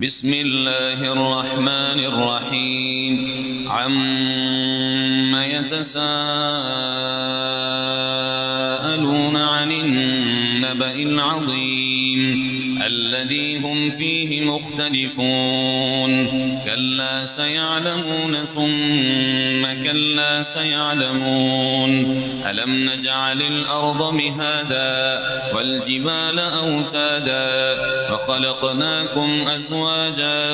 بسم الله الرحمن الرحيم عم يتساءلون عن النبأ العظيم الذي هم فيه مختلفون كلا سيعلمون ثم كلا سيعلمون ألم نجعل الأرض مهادا والجبال أوتادا وخلقناكم أزواجا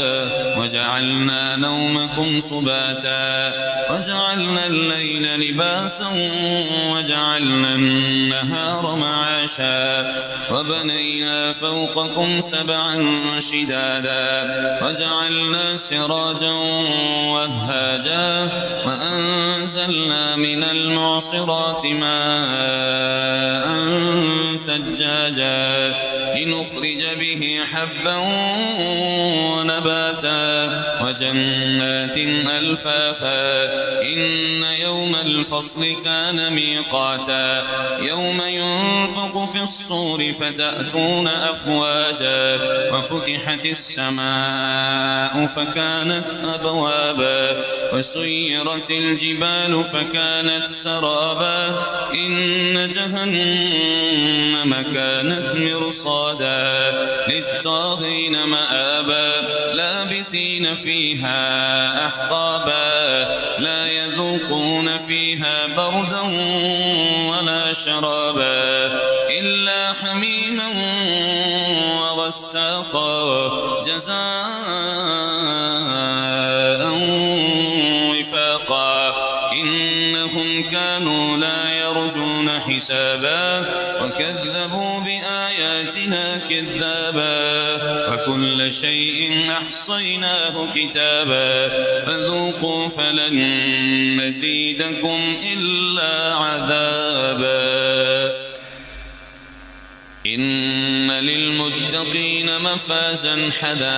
وجعلنا نومكم سباتا وجعلنا الليل لباسا وجعلنا النهار معاشا وبنينا فوقكم سبعا شدادا وجعلنا سراجا وهاجا وأنزلنا من المعصرات ماء ثجاجا لنخرج به حبا ونباتا وجنات ألفافا إن يوم الفصل كان ميقاتا يوم ينفخ في الصور فتأتون أفواجا وفتحت السماء فكانت أبوابا وسيرت الجبال فكانت سرابا إن جهنم كانت مرصادا للطاغين مآبا لابثين فيها أحقابا لا يذوقون فيها بردا ولا شرابا إلا حميما وغساقا جزاء وفاقا إنهم كانوا لا يرجون حسابا وكذبوا بآياتنا كذابا وكل شيء أحصيناه كتابا فذوقوا فلن نزيدكم إلا عذابا إن للمتقين مفازا حدائق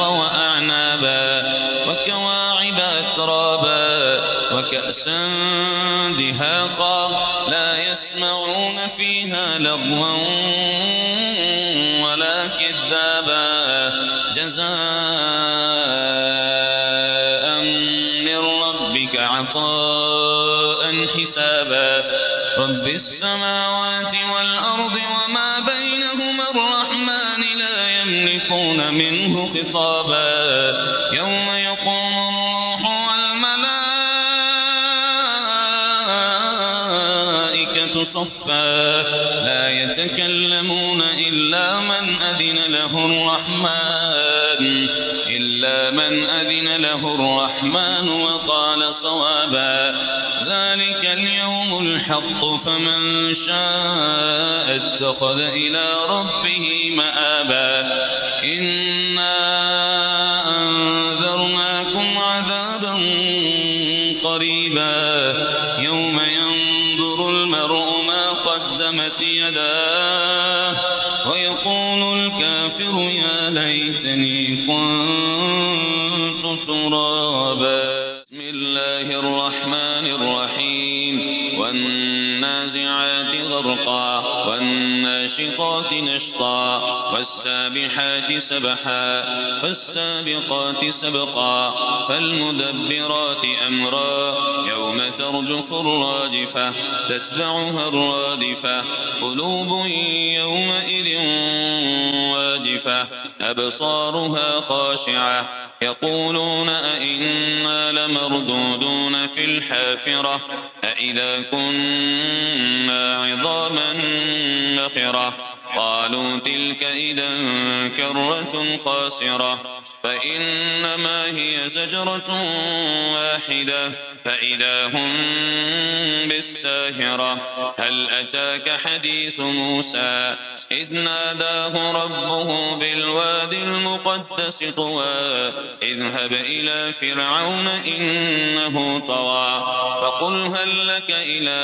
وأعنابا وكواعب أترابا وكأسا دهاقا لا يسمعون فيها لغوا ولا كذابا جزاء من ربك عطاء حسابا رب السماوات والأرض وما بينهما الرحمن لا يملكون منه خطابا يوم يقوم الروح والملائكة صفا لا يتكلمون إلا من أذن له الرحمن وقال صوابا ذلك اليوم الحق فمن شاء اتخذ إلى ربه مآبا إنا أنذرناكم عذابا قريبا يوم ينظر المرء ما قدمت يداه ويقول الكافر يا ليتني كنت ترابا بسم الله الرحمن الرحيم والنازعات غرقا والناشطات نشطا والسابحات سبحا فالسابقات سبقا فالمدبرات أمرا يوم ترجف الراجفة تتبعها الرادفة قلوب يومئذ واجفة أبصارها خاشعة يقولون أئنا لمردودون في الحافرة أئذا كنا عظاما نخرة قالوا تلك إذا كرة خاسرة فإنما هي زجرة واحدة فإذا هم بالساهرة هل أتاك حديث موسى إذ ناداه ربه بالوادي المقدس طوى اذهب إلى فرعون إنه طغى فقل هل لك إلى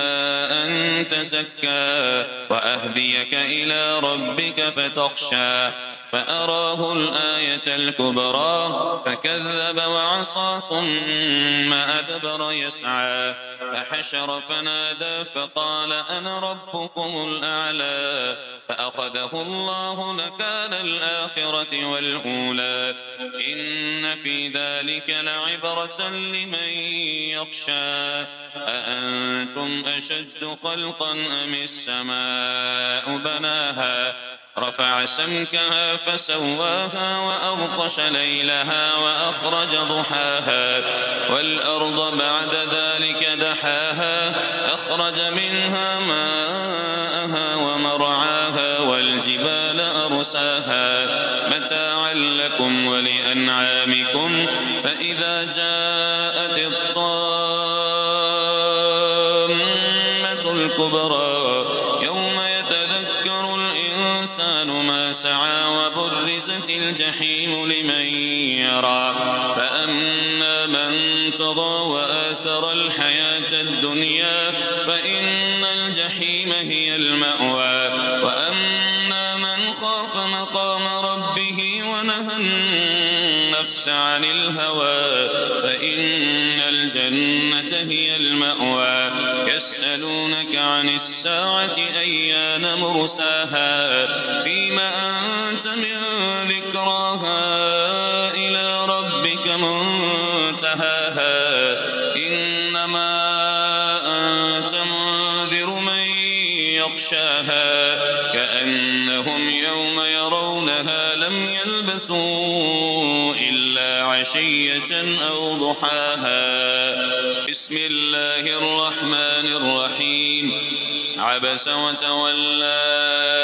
أن تزكى وأهديك إلى ربك فتخشى فأراه الآية الكبرى فكذب وعصى ثم أدبر يسعى فحشر فنادى فقال أنا ربكم الأعلى فأخذه الله نكال الآخرة والأولى إن في ذلك لعبرة لمن يخشى أأنتم أشد خلقا أم السماء بناها رفع سمكها فسواها وأغطش ليلها وأخرج ضحاها والأرض بعد ذلك دحاها أخرج منها ماءها ومرعاها والجبال أرساها متاعا لكم ولأنعامكم فإذا جاءت الطامة الكبرى يوم يتذكر الإنسان ما سعى وبرزت الجحيم لمن يرى فأما من طغى وآثر الحياة الدنيا فإن الجحيم هي المأوى وأما من خاف مقام ربه ونهى النفس عن الهوى فإن الجنة هي المأوى يسألونك عن الساعة أيان مرساها فيما أنت من ذكراها إلى ربك منتهاها إنما أنت منذر من يخشاها كأنهم يوم يرونها لم يلبثوا إلا عشية أو ضحاها بسم الله الرحمن الرحيم عبس وتولى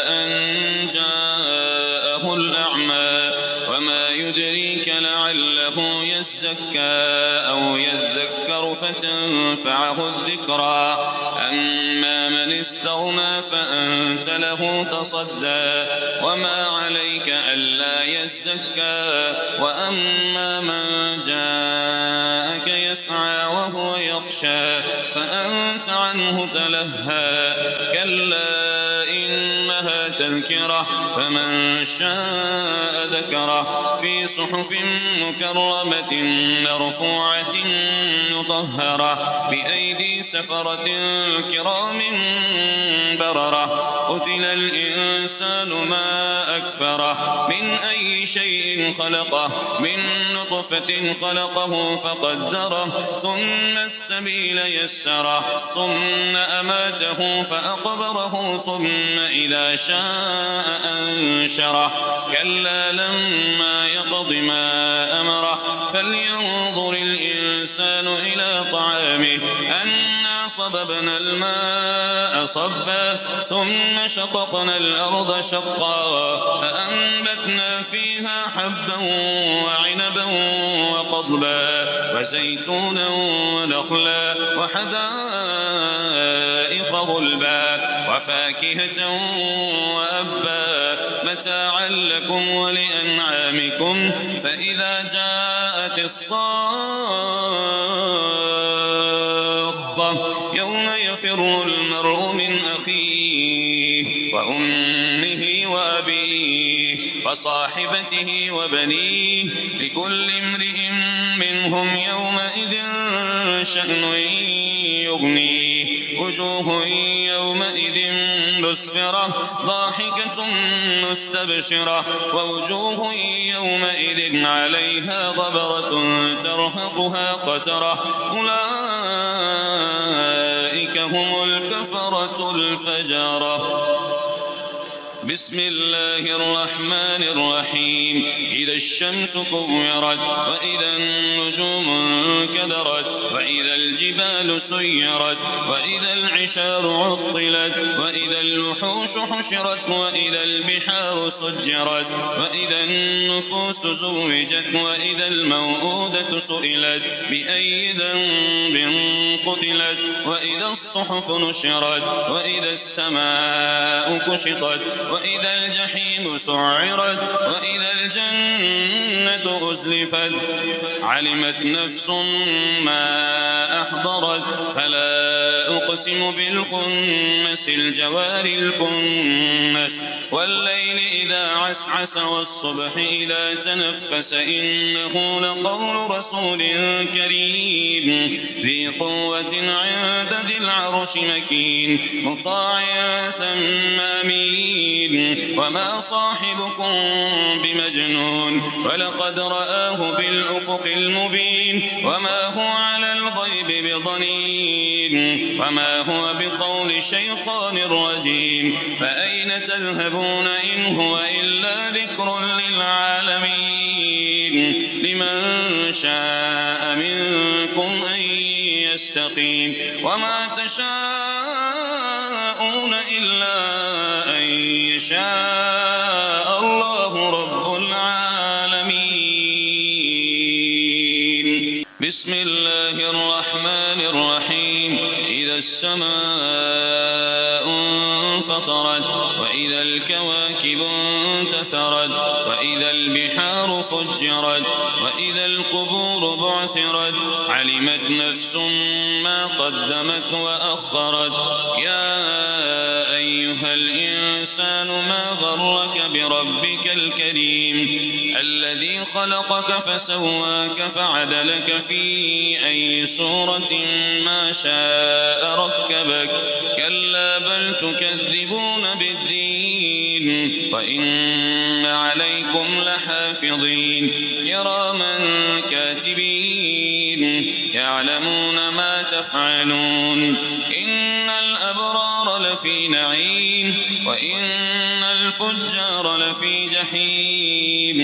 أن جاءه الأعمى وما يدريك لعله يزكى أو يذكر فتنفعه الذكرى أما من استغنى فأنت له تصدى وما عليك ألا يزكى وأما من جاءك يسعى وهو يخشى فأنت عنه تلهى كلا إنها تذكرة فمن شاء ذكره في صحف مكرمة مرفوعة مطهرة بأيدي سفرة كرام بررة قتل الإنسان ما أكفره من أي شيء خلقه من نطفة خلقه فقدره ثم السبيل يسره ثم أماته فأقبره ثم إذا شاء أنشره كلا لما يقض ما أمره فلينظر الإنسان إلى طعامه أنا صببنا الماء صبا ثم شققنا الأرض شقا فأنبتنا فيها حبا وعنبا وقضبا وزيتونا ونخلا وحدائق غلبا وفاكهة وأبا متاعا لكم ولأنعامكم فإذا جاءت الصاخة يوم يفر المرء من أخيه وأمه وأبيه وصاحبته وبنيه لكل امرئ منهم يومئذ شأن يغنيه وجوه يومئذ مسفرة ضاحكة مستبشرة ووجوه يومئذ عليها غبرة ترهقها قترة أولئك هم الكفرة الفجرة بسم الله الرحمن الرحيم إذا الشمس كورت وإذا النجوم انكدرت وإذا الجبال سيرت وإذا العشار عطلت وإذا الوحوش حشرت وإذا البحار سجرت وإذا النفوس زوجت وإذا الموءودة سئلت بأي ذنب قتلت وإذا الصحف نشرت وإذا السماء كشطت وإذا الجحيم سعرت وإذا الجنة أزلفت علمت نفس ما أحضرت فلا أقسم أقسم بالخنس الجوار الكنس والليل إذا عسعس والصبح إذا تنفس إنه لقول رسول كريم ذي قوة عند ذي العرش مكين مطاع ثم أمين وما صاحبكم بمجنون ولقد رآه بالأفق المبين وما هو على الغيب بضنين وما هو بقول شيطان رجيم فأين تذهبون إن هو إلا ذكر للعالمين لمن شاء منكم أن يستقيم وما تشاءون إلا أن يشاء الله رب العالمين. بسم الله الرحمن الرحيم. إذا السماء انفطرت وإذا الكواكب انتثرت وإذا البحار فجرت وإذا القبور بعثرت علمت نفس ما قدمت وأخرت يا أيها الإنسان ما غرك بربك الكريم الذي خلقك فسواك فعدلك في أي صورة ما شاء ركبك كلا بل تكذبون بالدين وإن عليكم لحافظين كراما كاتبين يعلمون ما تفعلون إن الأبرار لفي نعيم وإن الفجار لفي جحيم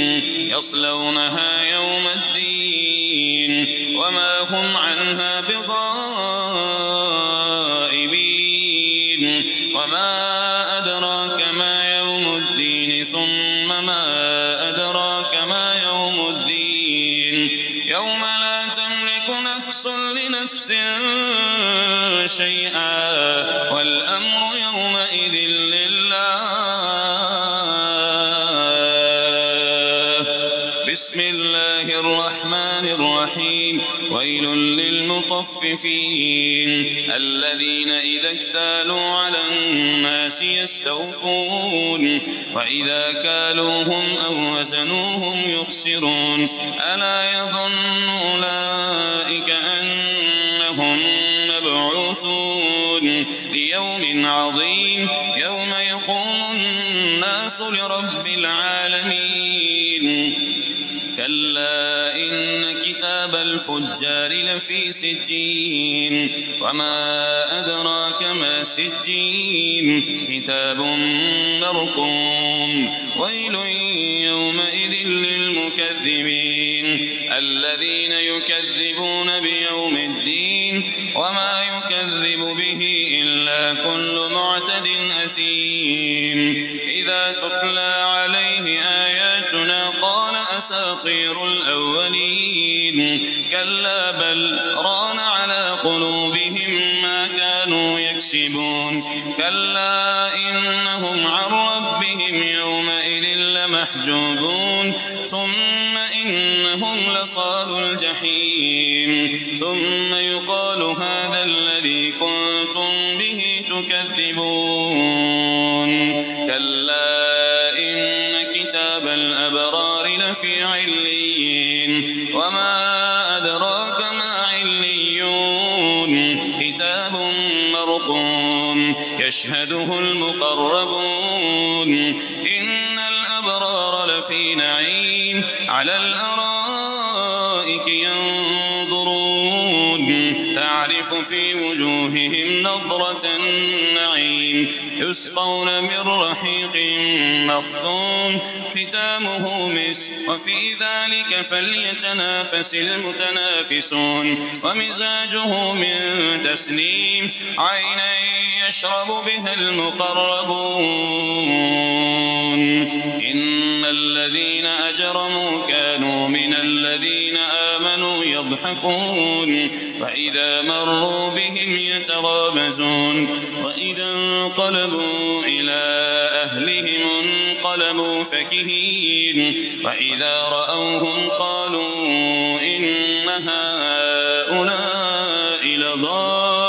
يصلونها يوم الدين وما هم عنها بغائبين وما أدراك ما يوم الدين ثم ما أدراك ما يوم الدين يوم لا تملك نفس لنفس شيئا والأمر يومئذ لله. بسم الله الرحمن الرحيم. ويل للمطففين الذين إذا اكتالوا على الناس يستوفون وإذا كالوهم أو وزنوهم يخسرون ألا يظن أولئك أنهم مبعوثون ليوم عظيم يوم يقوم الناس لرب العالمين كلا إن كتاب الفجار لفي سجين وما أدراك ما سجين كتاب مرقوم ويل يومئذ للمكذبين الذين يكذبون بيوم الدين وما يكذب به إلا كل معتد أثيم إذا تتلى عليه آياتنا قال أساطير الأولين كلا بل ران على قلوبهم ما كانوا يكسبون كلا إنهم عن ربهم يومئذ لمحجوبون ثم إنهم لصالو الجحيم ثم يقال هذا الذي كنتم به تكذبون كلا إن كتاب الأبرار لفي عليين وما أدراك ما عليون كتاب مرقوم يشهده المقربون إن الأبرار لفي نعيم على الأرائك ينظرون تعرف في وجوههم نضرة النعيم يسقون من رحيق مختوم ختامه مسك وفي ذلك فليتنافس المتنافسون ومزاجه من تسنيم عينا يشرب بها المقربون إن الذين أجرموا كانوا من الذين آمنوا يضحكون وإذا مروا بهم يتغامزون وإذا انقلبوا إلى أهلهم انقلبوا فكهين وإذا رأوهم قالوا إن هؤلاء لضالون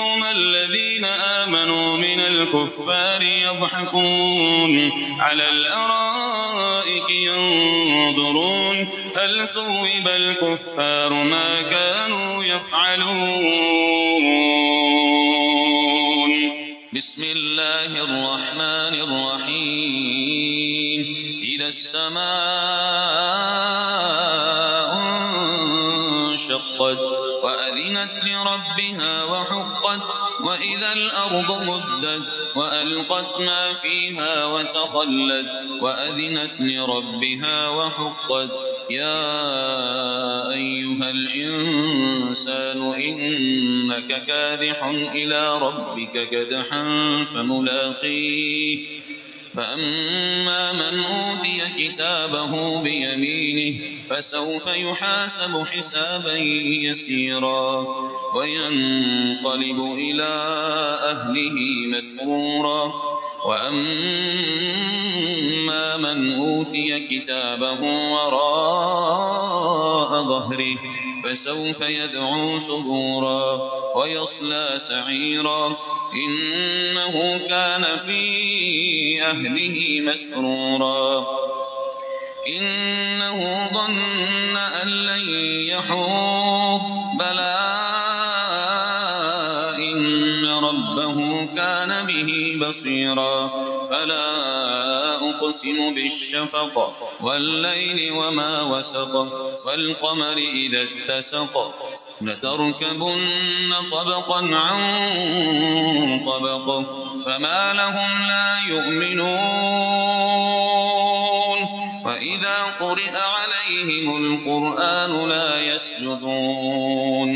اليوم الذين آمنوا من الكفار يضحكون على الأرائك ينظرون هل ثوب الكفار ما كانوا يفعلون. بسم الله الرحمن الرحيم. إذا السماء انشقت وأذنت لربها وحقت وإذا الأرض مدت وألقت ما فيها وتخلت وأذنت لربها وحقت يا أيها الإنسان إنك كادح إلى ربك كدحا فملاقيه فأما من أوتي كتابه بيمينه فسوف يحاسب حسابا يسيرا وينقلب إلى أهله مسرورا وأما من أوتي كتابه وراء ظهره فسوف يدعو ثبورا ويصلى سعيرا إنه كان في أهله مسرورا إنه ظن أن لن يحور بلى إن ربه كان به بصيرا فلا أقسم بالشفق والليل وما وسق والقمر إذا اتسق لتركبن طبقا عن طبق فما لهم لا يؤمنون وإذا قرئ عليهم القرآن لا يسجدون.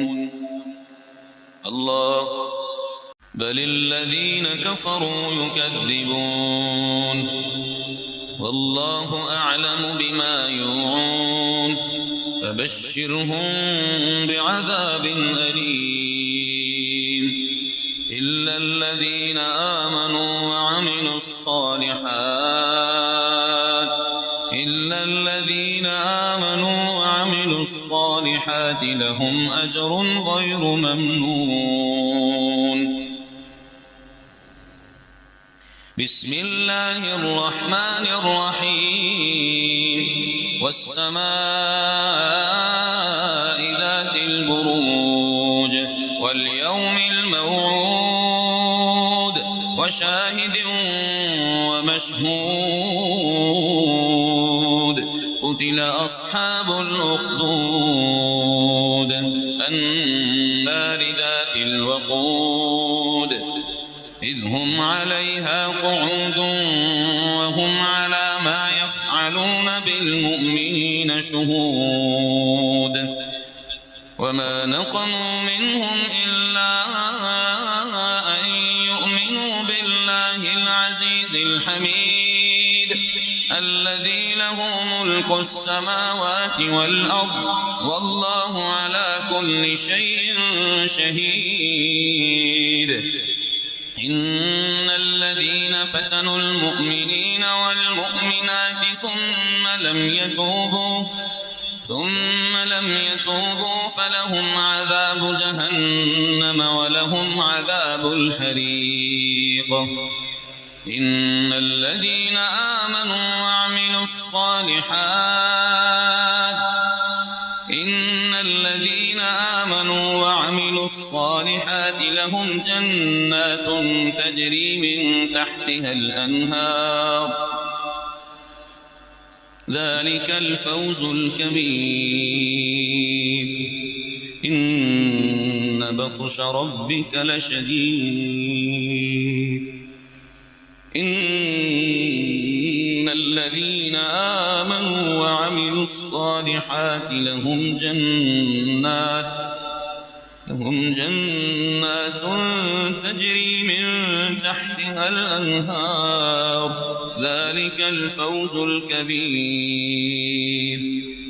الله بل الذين كفروا يكذبون والله أعلم بما يوعون فبشرهم بعذاب أليم إلا الذين آمنوا وعملوا الصالحات لهم أجر غير ممنون. بسم الله الرحمن الرحيم. والسماء ذات البروج واليوم الموعود وشاهد ومشهود قتل أصحاب الأخدود النار ذات الوقود إذ هم عليها قعود وهم على ما يفعلون بالمؤمنين شهود وما نقموا منهم إلا أن يؤمنوا بالله العزيز الحميد الذي له ملك السماوات والأرض والله على كل شيء شهيد. إن الذين فتنوا المؤمنين والمؤمنات ثم لم يتوبوا فلهم عذاب جهنم ولهم عذاب الحريق. إن الذين آمنوا وعملوا الصالحات لهم جنات تجري من تحتها الأنهار ذلك الفوز الكبير. إن بطش ربك لشديد. إن الذين آمنوا وعملوا الصالحات لهم جنات تجري من تحتها الأنهار ذلك الفوز الكبير.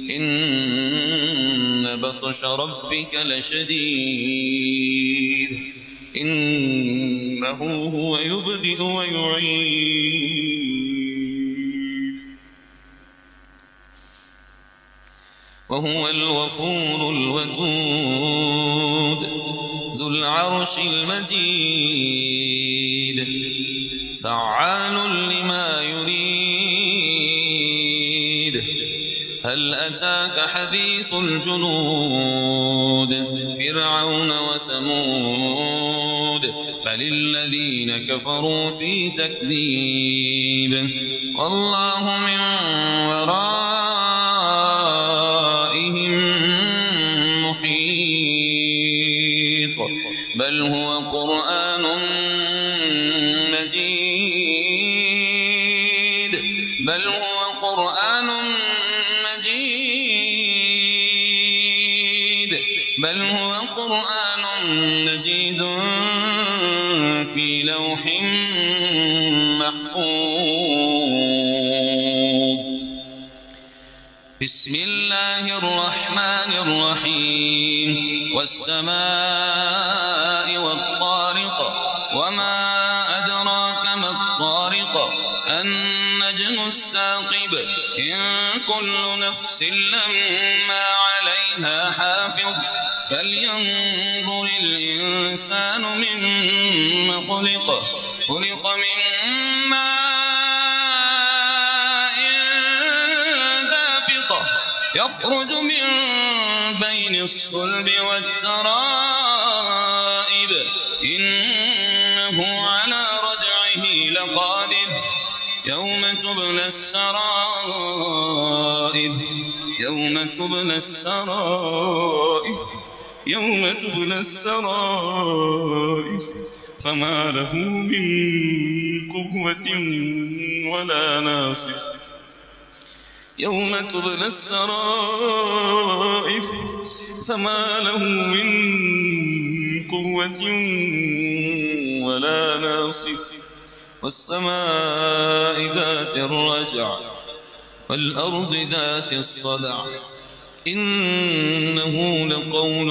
إن بطش ربك لشديد. إنه هو يبدئ ويعيد وهو الغفور الودود ذو ذو العرش المجيد فعال لما يريد هل أتاك حديث الجنود فرعون وثمود بل الذين كفروا في تكذيب والله من ورائهم محيط بل هو قرآن مجيد في لوح محفوظ بسم الله الرحمن الرحيم والسماء والطارق وما أدراك ما الطارق النجم الثاقب إن كل نفس لما عليها حافظ فلينظر الإنسان مما خلق من ماء دافق يخرج من بين الصلب والترائب إنه على رجعه لقادر يوم تبلى السرائر فما له من قوة ولا ناصر يوم تبلى السرائر فما له من قوة ولا ناصر والسماء ذات الرجع والأرض ذات الصدع إنه لقول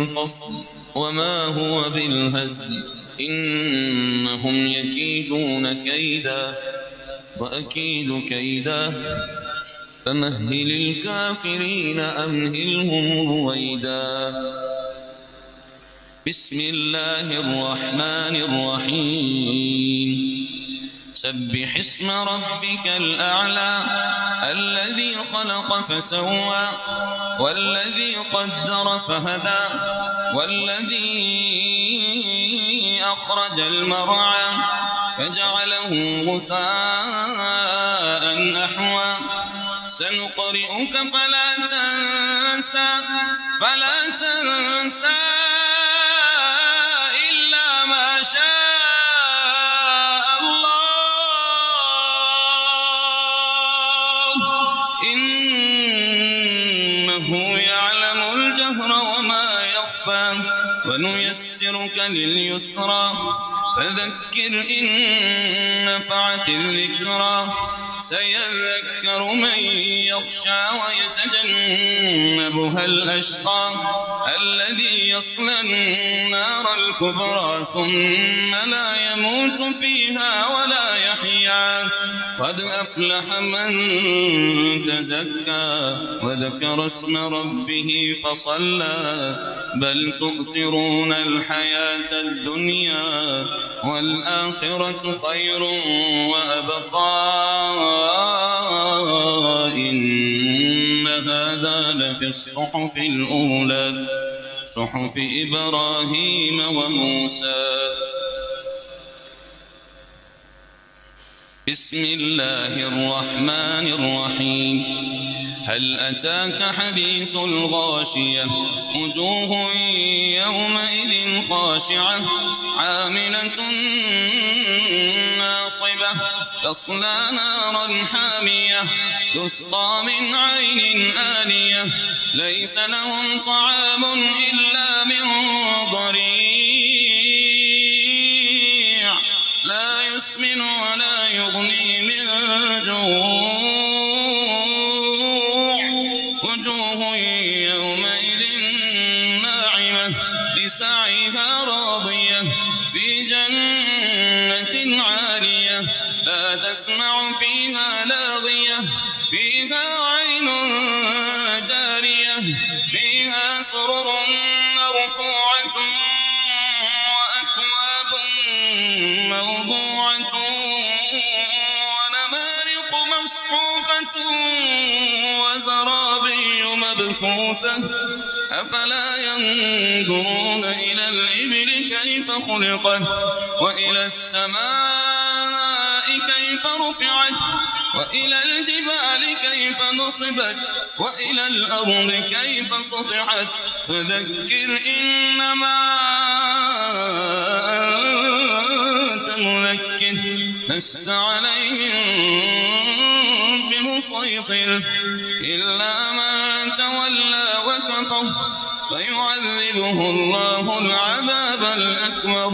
فصل وما هو بالهزل إنهم يكيدون كيدا وأكيد كيدا فمهل الكافرين أمهلهم رويدا بسم الله الرحمن الرحيم سبح اسم ربك الأعلى الذي خلق فسوى والذي قدر فهدى والذي أخرج المرعى فجعله غثاء أحوى سنقرئك فلا تنسى إلا ما شاء الله إنه يعلم الجهر وما يخفى ونيسرك لليسرى فذكر إن نفعت الذكرى سيذكر من يخشى ويتجنبها الأشقى الذي يصلى النار الكبرى ثم لا يموت فيها ولا يحيا قد أفلح من تزكى وذكر اسم ربه فصلى بل تؤثرون الحياة الدنيا والآخرة خير وأبقى إن هذا لفي الصحف الأولى صحف إبراهيم وموسى بسم الله الرحمن الرحيم هل أتاك حديث الغاشية وجوه يومئذ خاشعة عاملة ناصبة تصلى نارا حامية تسقى من عين آنية ليس لهم طعام إلا من ضريع لا يسمن ولا يغني من جوع وجوه يومئذ ناعمة لسعيها راضية في جنة عالية لا تسمع فيها لاغية فيها عين جارية فيها سرر مرفوعة وأكواب موضوعة ونمارق مصفوفة وزرابي مبثوثة أفلا ينظرون إلى الإبل كيف خلقت وإلى السماء كيف رفعت وإلى الجبال كيف نصبت وإلى الأرض كيف سطحت فذكر إنما أنت مذكر لست عليهم بمسيطر إلا من تولى وكفر فيعذبه الله العذاب الأكبر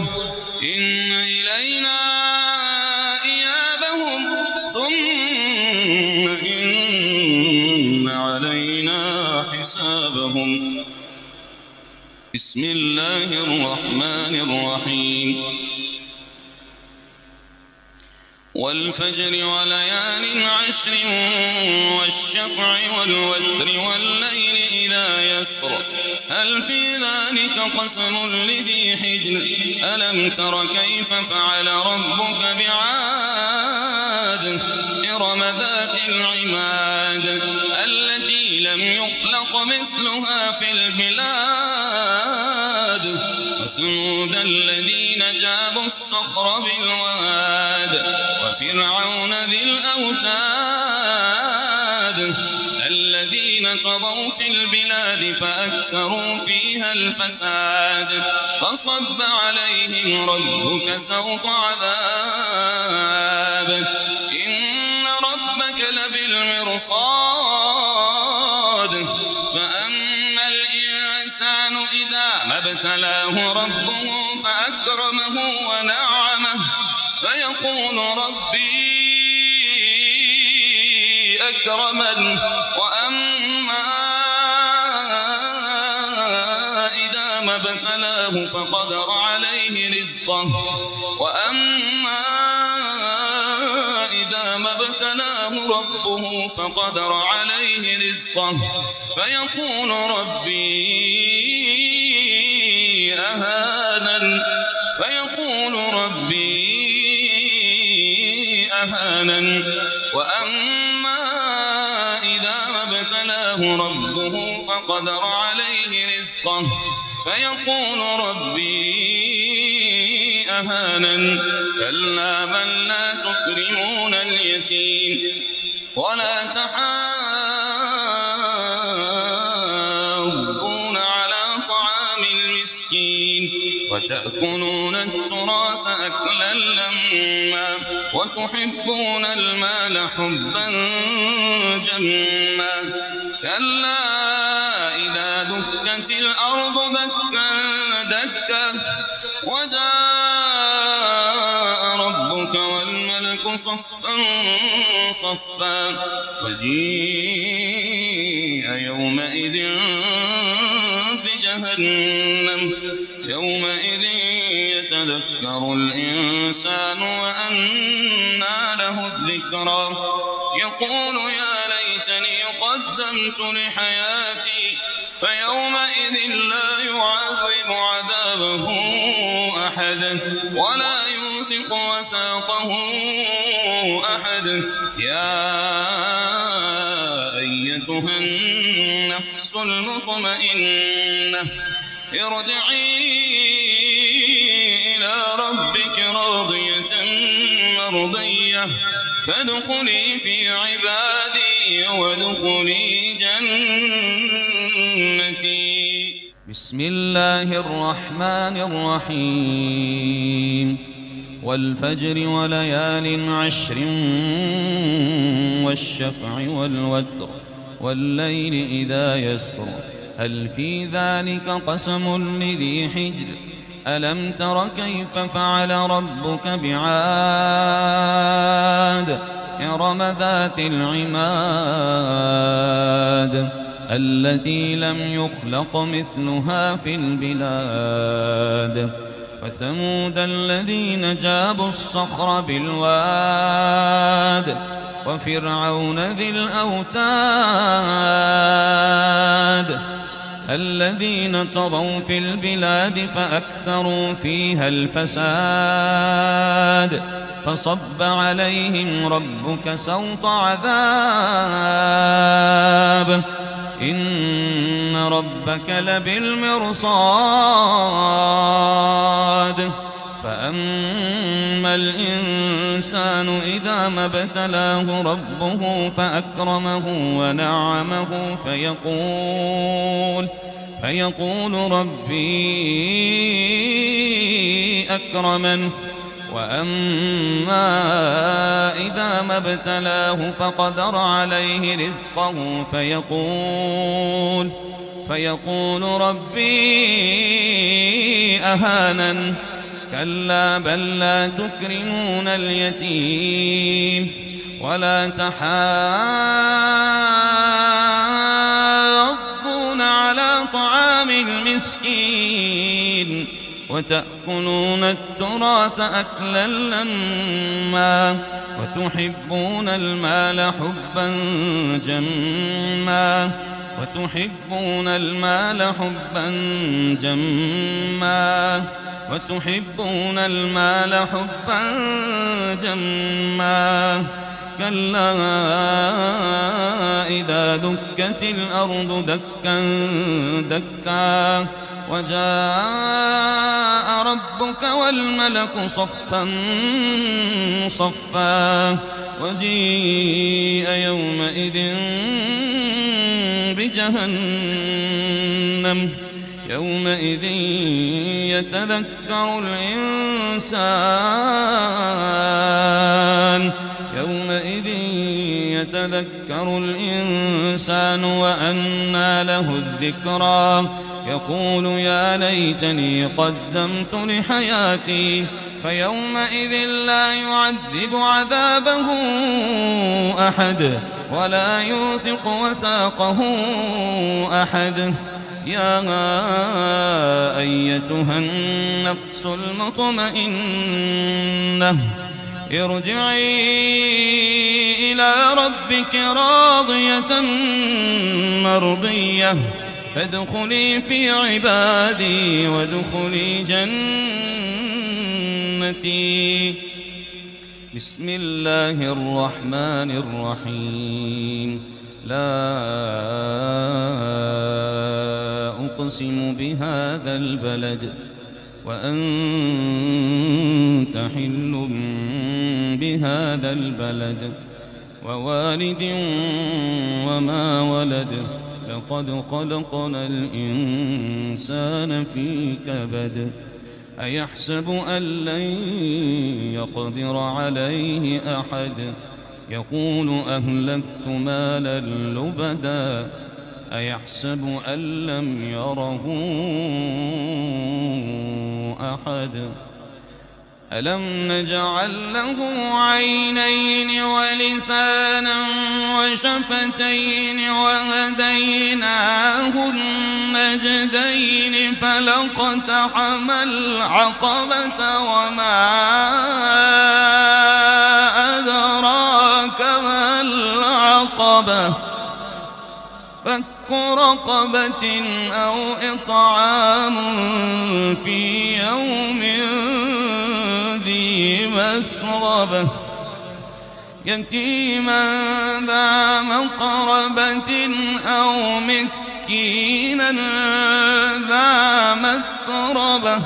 إن إلينا إيابهم ثم إن علينا حسابهم. بسم الله الرحمن الرحيم. والفجر وليال عشر والشفع والوتر والليل إذا يسر هل في ذلك قسم لذي حجر ألم تر كيف فعل ربك بعاد إرم ذات العماد التي لم يخلق مثلها في البلاد وثمود الذين جابوا الصخر بالواد وفرعون ذي الأوتاد الذين طغوا في البلاد فأكثروا فيها الفساد فصب عليهم ربك سوط عذاب إن ربك لبالمرصاد فأما الإنسان إذا ما ابتلاه ربه فأكرمه ونعمه فيقول ربي أكرمن وأما إذا ما ابتلاه فقدر عليه رزقه ربه فقدر عليه رزقه فيقول ربي أهانن وأما إذا ما ابتلاه ربه فقدر عليه رزقه فيقول ربي أهانن كلا بل لا تكرمون اليتيم ولا تحاضون على طعام المسكين وتأكلون التراث أكلا لما وتحبون المال حبا جما كلا إذا دكت الأرض دكا دكا وجاء ربك والملك صفا صفا وجيء يومئذ بجهنم يومئذ يتذكر الإنسان وأنى له الذكرى يقول يا ليتني قدمت لحياتي فيومئذ لا يعذب عذابه أحد ولا يوثق وثاقه أحد يا أيتها النفس المطمئنة ارجعي إلى ربك راضية مرضية فادخلي في عبادي وادخلي جنتي. بسم الله الرحمن الرحيم. والفجر وليال عشر والشفع والوتر والليل إذا يسر هل في ذلك قسم لذي حجر ألم تر كيف فعل ربك بعاد إرم ذات العماد التي لم يخلق مثلها في البلاد وثمود الذين جابوا الصخر بالواد وفرعون ذي الأوتاد الذين طغوا في البلاد فأكثروا فيها الفساد فصب عليهم ربك سوط عذاب إن ربك لبالمرصاد فأما الإنسان إذا ما ابتلاه ربه فأكرمه ونعمه فيقول ربي أكرمن وأما إذا ما ابتلاه فقدر عليه رزقه فيقول ربي أهانن كلا بل لا تكرمون اليتيم ولا تحاضون على طعام المسكين وتأكلون التراث أكلا لما وتحبون المال حبا جما كلا إذا دكت الأرض دكا دكا وجاء ربك والملك صفا صفا وجيء يومئذ بجهنم يومئذ يتذكر الإنسان وأنى له الذكرى يقول يا ليتني قدمت لحياتي فيومئذ لا يعذب عذابه أحد ولا يوثق وثاقه أحد يا أيتها النفس المطمئنة ارجعي إلى ربك راضية مرضية فادخلي في عبادي وادخلي جنتي بسم الله الرحمن الرحيم لا أقسم بهذا البلد وأنت حل بهذا البلد ووالد وما ولد لقد خلقنا الإنسان في كبد أيحسب أن لن يقدر عليه أحد يقول أهلكت مالا لبدا أيحسب أن لم يره أحد ألم نجعل له عينين ولسانا وشفتين وهديناه النجدين فلاقتحم العقبة وما أدراك ما العقبة فك رقبة أو إطعام في يوم ذي مسغبة يتيما ذا مقربة أو مسكينا ذا متربة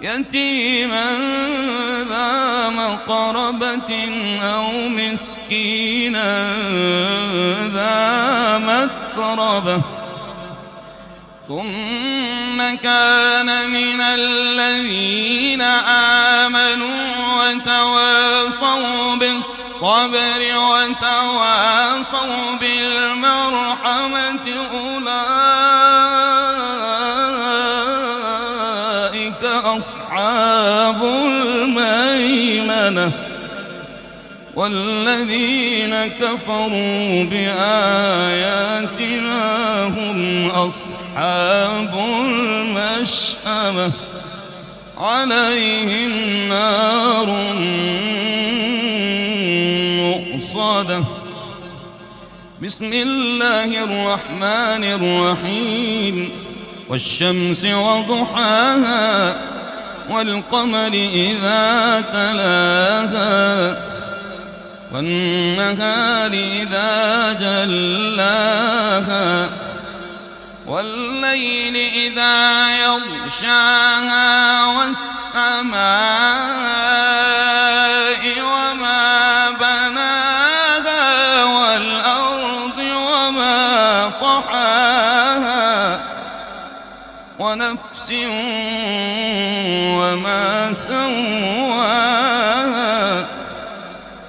يتيما ذا مقربة أو مسكينا ذا متربة ثم كان من الذين آمنوا وتواصوا بالصبر وتواصوا بالمرحمة أولئك أصحاب الميمنة والذين كفروا بآياتنا هم أصحاب المشأمة عليهم نار مؤصدة بسم الله الرحمن الرحيم والشمس وضحاها والقمر إذا تلاها والنهار إذا جلاها والليل إذا يغشاها والسماء وما بناها والأرض وما طحاها ونفس وما سواها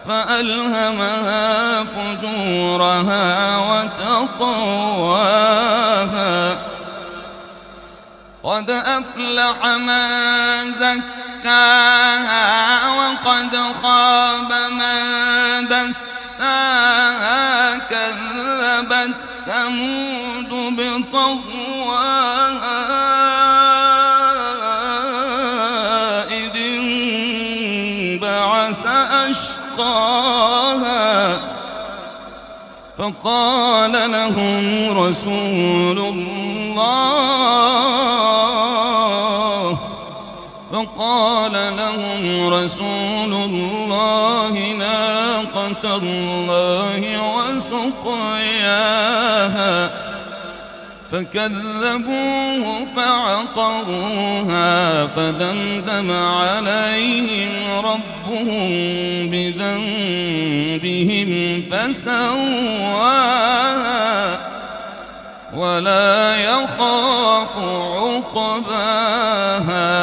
فألهمها فجورها وتقواها قد أفلح من زكاها وقد خاب من دساها كذبت ثمود بطغواها إذ انبعث أشقاها فقال لهم رسول الله ناقة الله وسقياها فكذبوه فعقروها فدمدم عليهم ربهم بذنبهم فسواها ولا يخاف عقباها.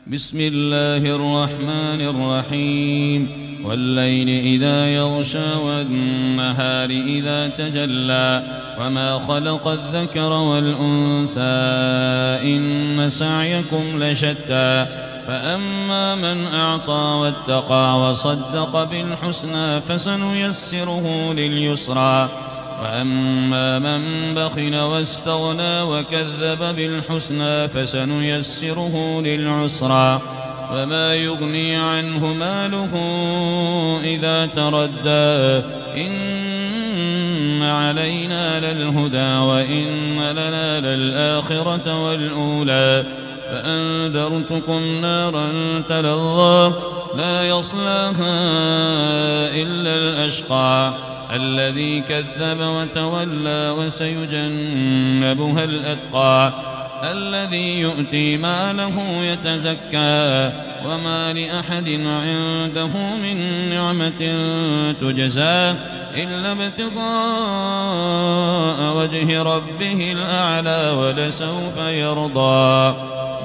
بسم الله الرحمن الرحيم والليل إذا يغشى والنهار إذا تجلى وما خلق الذكر والأنثى إن سعيكم لشتى فأما من أعطى واتقى وصدق بالحسنى فسنيسره لليسرى وأما من بخل واستغنى وكذب بالحسنى فسنيسره للعسرى وما يغني عنه ماله إذا تردى إن علينا للهدى وإن لنا للآخرة والأولى فأنذرتكم نارا تلظى لا يصلاها إلا الأشقى الذي كذب وتولى وسيجنبها الأتقى الذي يؤتي ماله يتزكى وما لأحد عنده من نعمة تجزى إلا ابتغاء وجه ربه الأعلى ولسوف يرضى.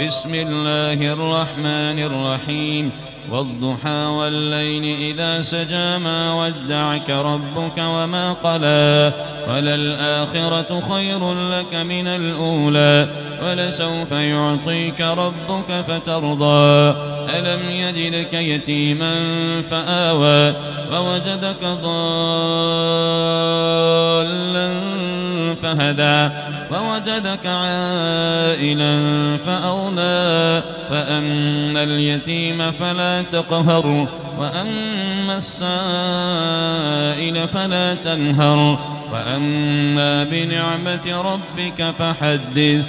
بسم الله الرحمن الرحيم والضحى والليل إذا سجى ما ودعك ربك وما قلى وللآخرة خير لك من الأولى ولسوف يعطيك ربك فترضى ألم يجدك يتيما فآوى ووجدك ضالا فهدى ووجدك عائلا فأغنى فأما اليتيم فلا تقهر وأما السائل فلا تنهر وأما بنعمة ربك فحدث.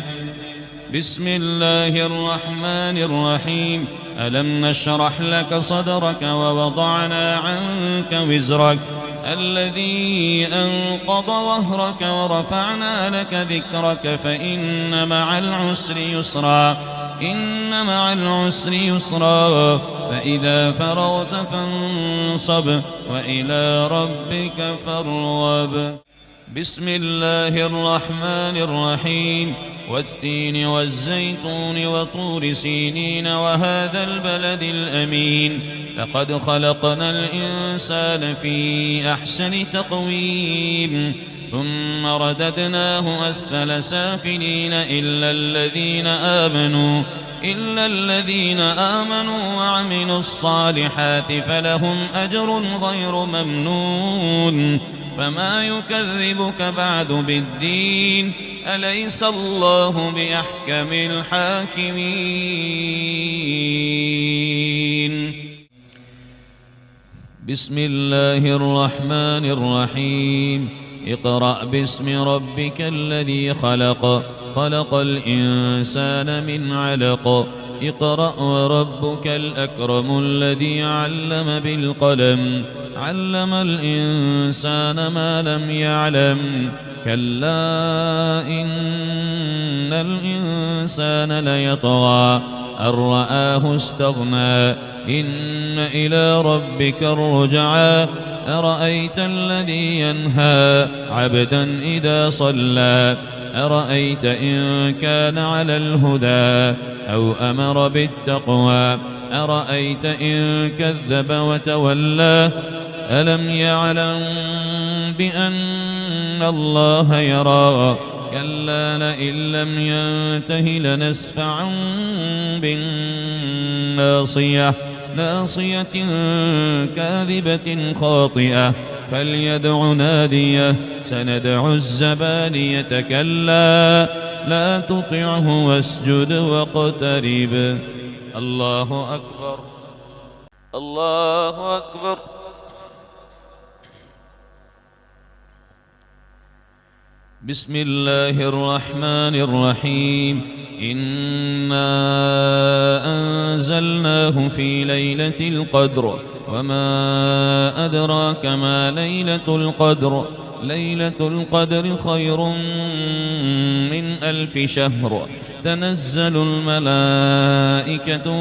بسم الله الرحمن الرحيم ألم نشرح لك صدرك ووضعنا عنك وزرك الذي أنقض ظهرك ورفعنا لك ذكرك فإن مع العسر يسرا إن مع العسر يسرا فإذا فرغت فانصب وإلى ربك فارغب. بسم الله الرحمن الرحيم والتين والزيتون وطور سينين وهذا البلد الأمين لقد خلقنا الإنسان في أحسن تقويم ثم رددناه أسفل سافلين إلا الذين آمنوا وعملوا الصالحات فلهم أجر غير ممنون فما يكذبك بعد بالدين أليس الله بأحكم الحاكمين. بسم الله الرحمن الرحيم اقرأ باسم ربك الذي خلق خلق الإنسان من علق اقرأ وربك الأكرم الذي علم بالقلم علم الإنسان ما لم يعلم كلا إن الإنسان ليطغى أن رآه استغنى إن إلى ربك الرجعى أرأيت الذي ينهى عبدا إذا صلى أرأيت إن كان على الهدى أو أمر بالتقوى أرأيت إن كذب وتولى ألم يعلم بأن الله يرى كلا لئن لم ينته لنسفعا بالناصية ناصية كاذبة خاطئة فليدع ناديه سندع الزبانية كلا لا تطعه واسجد واقترب. الله أكبر الله أكبر. بسم الله الرحمن الرحيم إنا أنزلناه في ليلة القدر وما أدراك ما ليلة القدر ليلة القدر خير من 1000 شهر تنزل الملائكة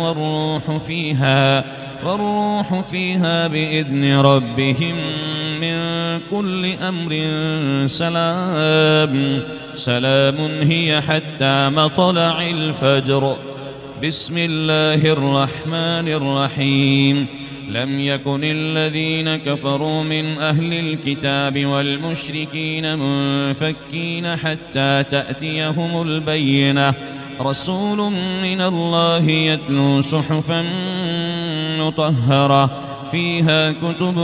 والروح فيها بإذن ربهم من كل أمر سلام هي حتى مطلع الفجر. بسم الله الرحمن الرحيم لم يكن الذين كفروا من أهل الكتاب والمشركين منفكين حتى تأتيهم البينة رسول من الله يتلو صحفا مطهرة فيها كتب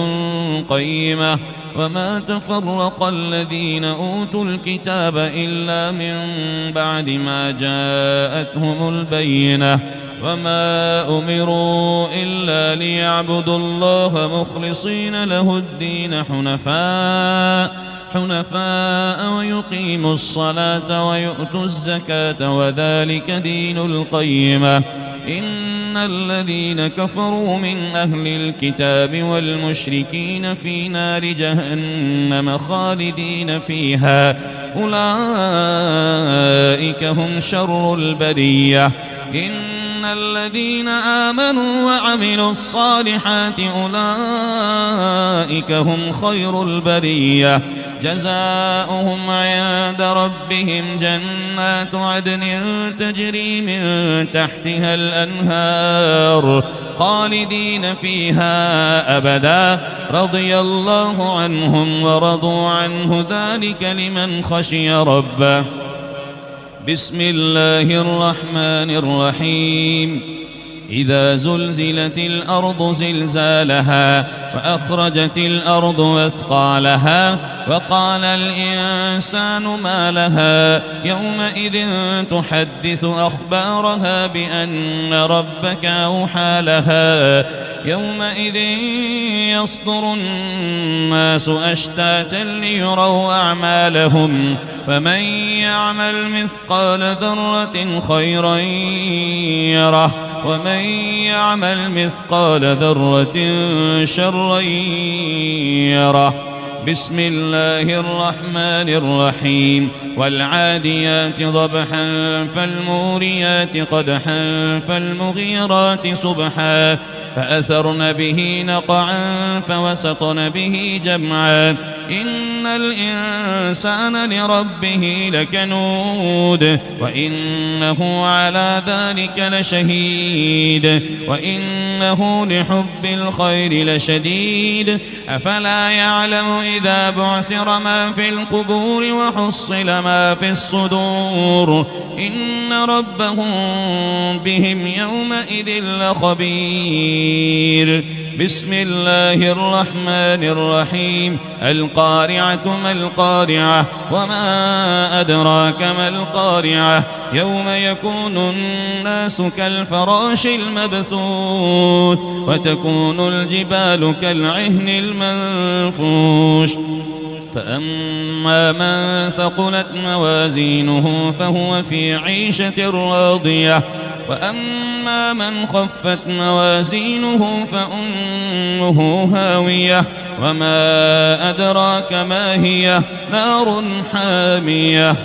قيمة وما تفرق الذين أوتوا الكتاب إلا من بعد ما جاءتهم البينة وما أمروا إلا ليعبدوا الله مخلصين له الدين حنفاء ويقيموا الصلاة ويؤتوا الزكاة وذلك دين القيمة إن الذين كفروا من أهل الكتاب والمشركين في نار جهنم خالدين فيها أولئك هم شر البرية إن الذين آمنوا وعملوا الصالحات أولئك هم خير البرية جزاؤهم عند ربهم جنات عدن تجري من تحتها الأنهار خالدين فيها أبدا رضي الله عنهم ورضوا عنه ذلك لمن خشي ربه. بسم الله الرحمن الرحيم إذا زلزلت الأرض زلزالها وأخرجت الأرض أثقالها وقال الإنسان ما لها يومئذ تحدث أخبارها بأن ربك أوحى لها يومئذ يصدر الناس أشتاتا ليروا أعمالهم فمن يعمل مثقال ذرة خيرا يره ومن يعمل مثقال ذرة شرا يره. بسم الله الرحمن الرحيم والعاديات ضبحا فالموريات قدحا فالمغيرات صبحا فأثرن به نقعا فوسطن به جمعا إن الإنسان لربه لكنود وإنه على ذلك لشهيد وإنه لحب الخير لشديد أفلا يعلم إذا بعثر ما في القبور وحصل ما في الصدور إن ربهم بهم يومئذ لخبير. بسم الله الرحمن الرحيم القارعة ما القارعة وما أدراك ما القارعة يوم يكون الناس كالفراش المبثوث وتكون الجبال كالعهن المنفوش فأما من ثقلت موازينه فهو في عيشة راضية وأما من خفت موازينه فأمه هاوية وما أدراك ما هي نار حامية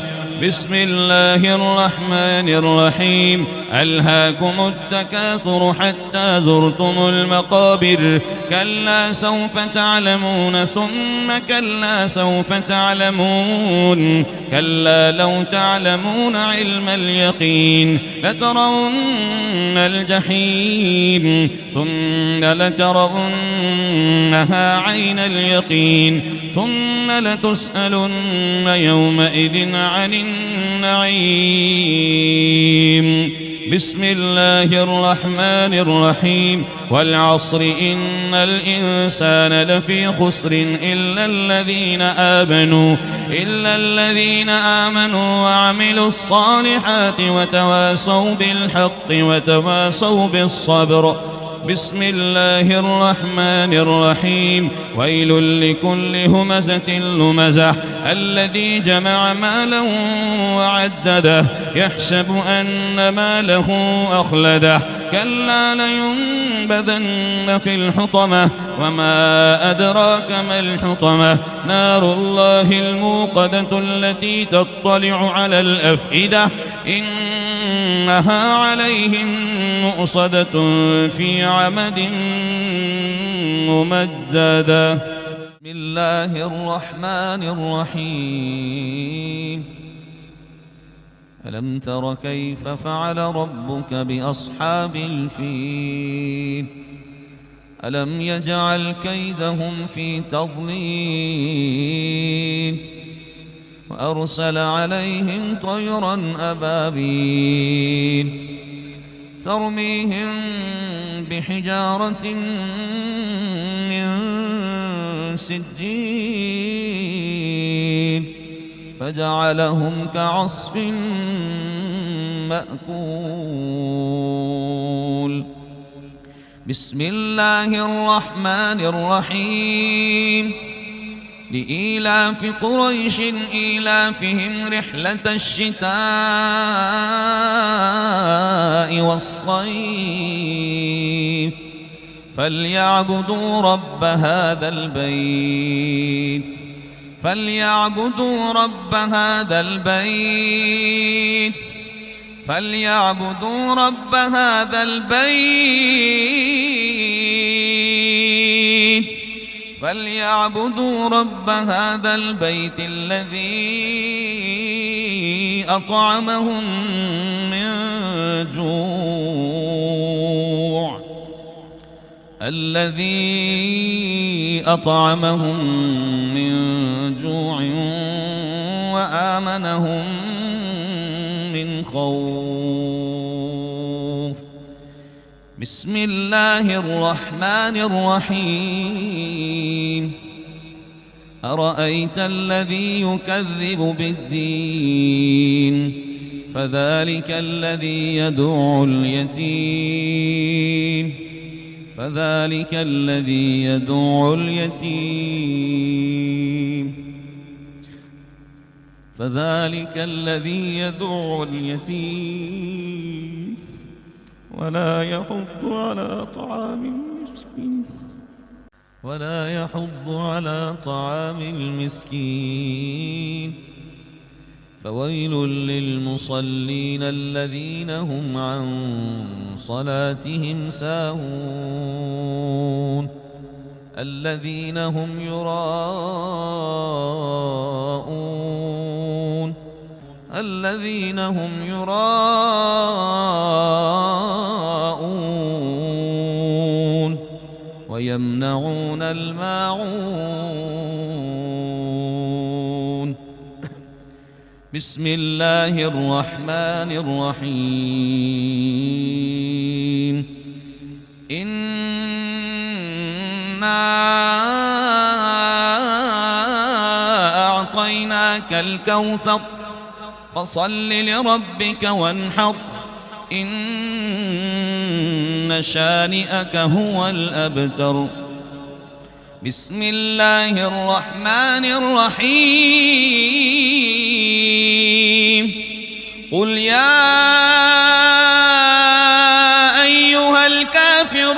بسم الله الرحمن الرحيم ألهاكم التكاثر حتى زرتم المقابر كلا سوف تعلمون ثم كلا سوف تعلمون كلا لو تعلمون علم اليقين لترون الجحيم ثم لترونها عين اليقين ثم لتسألن يومئذ عن النعيم بسم الله الرحمن الرحيم والعصر إن الإنسان لفي خسر إلا الذين آمنوا وعملوا الصالحات وتواصوا بالحق وتواصوا بالصبر بسم الله الرحمن الرحيم ويل لكل همزة لمزة الذي جمع مالا وعدده يحسب أن ماله أخلده كلا لينبذن في الحطمة وما أدراك ما الحطمة نار الله الموقدة التي تطلع على الأفئدة إنها عليهم مؤصدة في عمد ممددة بسم الله الرحمن الرحيم ألم تر كيف فعل ربك بأصحاب الفيل ألم يجعل كيدهم في تضليل وأرسل عليهم طيرا أبابيل ترميهم بحجارة من سجيل فجعلهم كعصف مأكول بسم الله الرحمن الرحيم لإيلاف قريش إيلافهم رحلة الشتاء والصيف فليعبدوا رب هذا البيت فليعبدوا رب هذا البيت فليعبدوا رب هذا البيت فليعبدوا رب هذا البيت الذي أطعمهم من جوع وآمنهم من خوف بسم الله الرحمن الرحيم أرأيت الذي يكذب بالدين فذلك الذي يدع اليتيم فذلك الذي يدع اليتيم ولا يحض على طعام المسكين فويل للمصلين الذين هم عن صلاتهم ساهون الذين هم يراءون ويمنعون الماعون بسم الله الرحمن الرحيم إن أعطيناك الكوثر فصل لربك وانحر إن شانئك هو الأبتر. بسم الله الرحمن الرحيم. قل يا أيها الكافرون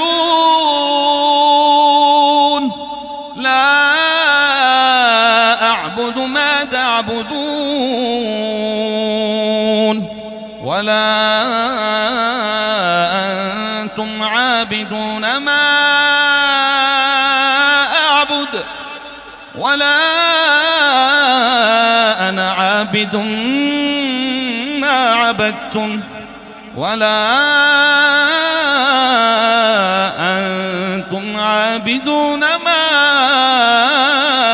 لا أعبد ما تعبدون ولا أنتم عابدون ما أعبد ولا أنا عابد ما عبدتم ولا أنتم عابدون ما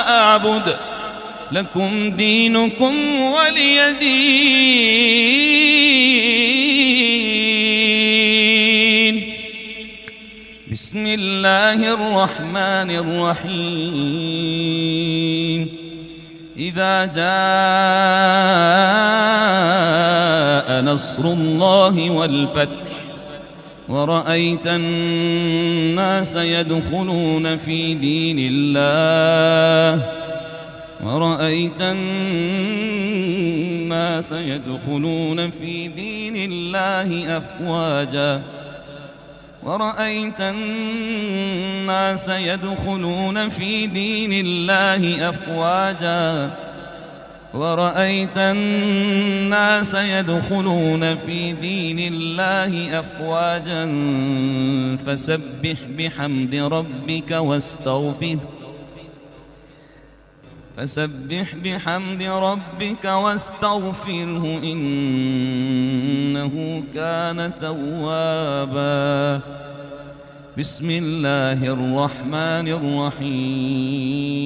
أعبد لكم دينكم ولي دين. بسم الله الرحمن الرحيم. إذا جاء نصر الله والفتح ورأيت الناس يدخلون في دين الله أفواجا ورأيت الناس يدخلون في دين الله أفواجا ورأيت الناس يدخلون في دين الله أفواجا فسبح بحمد ربك واستغفره إنه كان توابا. بسم الله الرحمن الرحيم.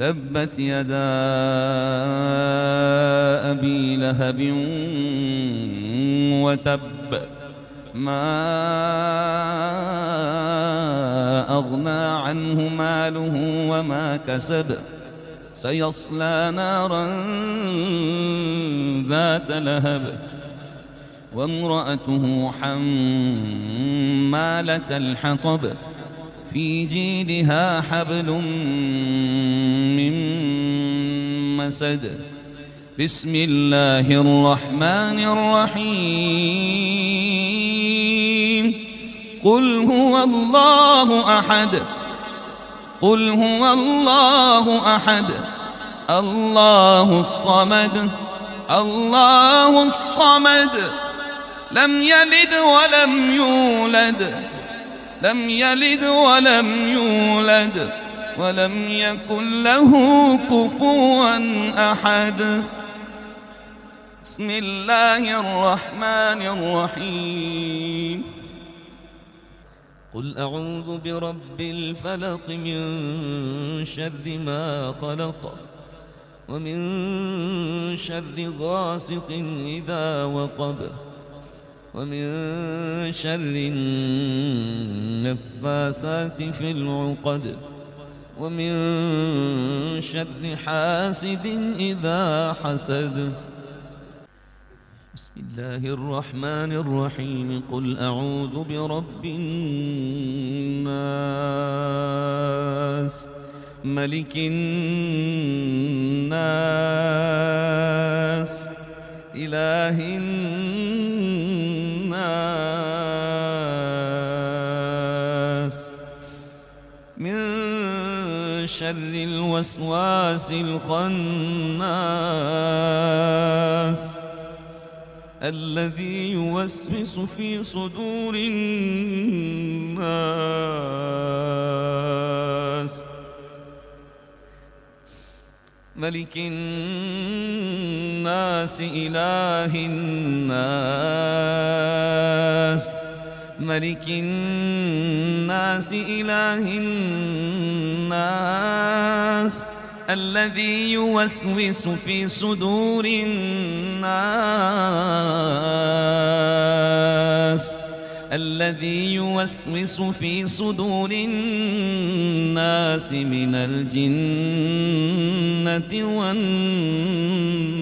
تبت يدا أبي لهب وتب ما أغنى عنه ماله وما كسب سيصلى نارا ذات لهب وامرأته حمالة الحطب في جيدها حبل من مسد. بسم الله الرحمن الرحيم. قل هو الله أحد الله الصمد لم يلد ولم يولد ولم يكن له كفوا أحد. بسم الله الرحمن الرحيم. قل أعوذ برب الفلق من شر ما خلق ومن شر غاسق إذا وقب ومن شر النفاثات في العقد ومن شر حاسد إذا حسد. بسم الله الرحمن الرحيم. قل أعوذ برب الناس ملك الناس إله الناس من شر الوسواس الخناس الذي يوسوس في صدور الناس. ملك الناس إله الناس ملك الناس إله الناس الذي يوسوس في صدور الناس الذي يوسوس في صدور الناس من الجنة والناس.